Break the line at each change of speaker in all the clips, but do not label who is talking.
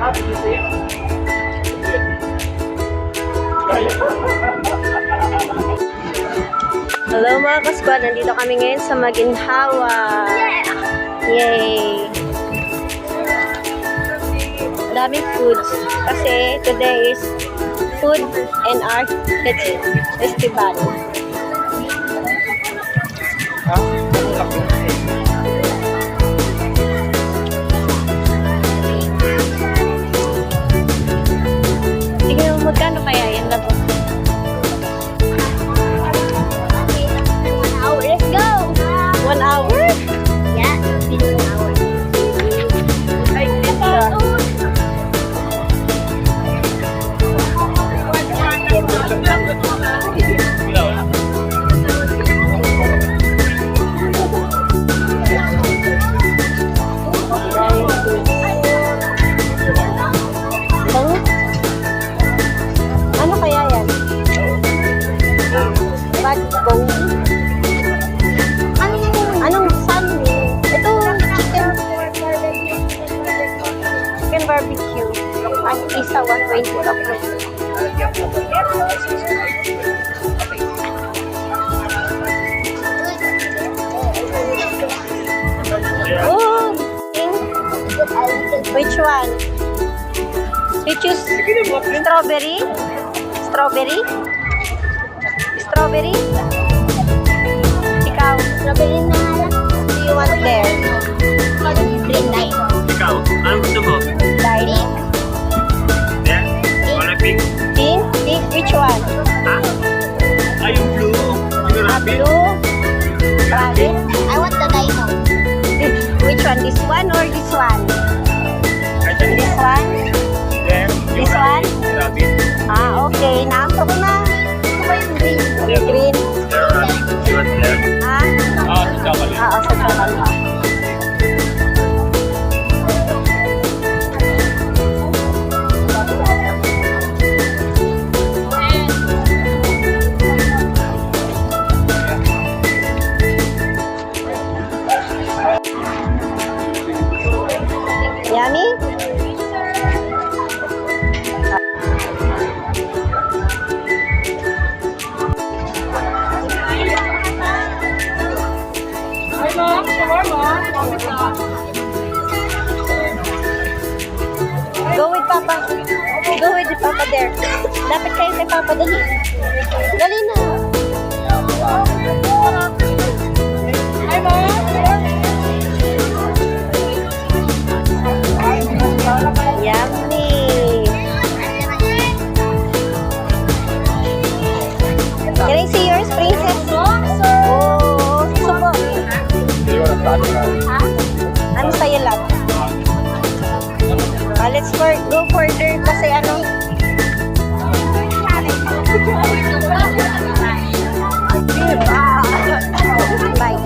Hello mga ka-squad, nandito kami ngayon sa Maginhawa. Yay! Daming foods kasi today is Food and Art Festival. Tingnan mo magkano kaya yan labo?
Let's go!
1 hour?
Yeah, it's been 1 hour.
Like this siya. Ano kaya yan? Bad bone? Anong sunny? Ito, chicken barbecue. At isa 120 ka po. Oh! Which one? You choose strawberry? Strawberry? Strawberry? Ikaw?
Strawberry na lang.
Do you want there?
Green light.
Ikaw, anong gusto mo?
Pink.
Yan? Wala pink?
Pink? Pink? Which one?
Ha? Ay, yung blue. Yung rabbit.
Blue? Rabbit?
I want the dino.
Which one? This one or this one? This one?
Then,
This one?
rabbit.
Ah, okay. Naantok na.
Green.
Green?
There, rabbit. You want there?
Ah?
Ah, sa chocolate.
Oo, sa chocolate. Yummy? Go with Papa. Go with the Papa there. Lapit kayo kay Papa. Dali. Dali na. Yummy. Can I see yours, princess? Oh, subo. Ano sa'yo lang? Let's go further kasi ano. Bye.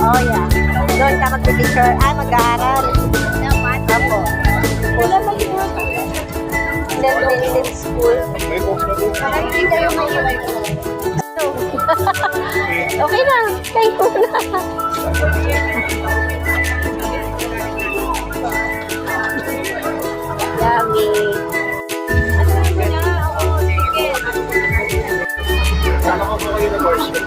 Oh yeah. Doon ka mag-picture. Ay, mag-aaral. Apo. Self-limited school. Okay na. Kayo na. Yummy.
Ano ko po yung version?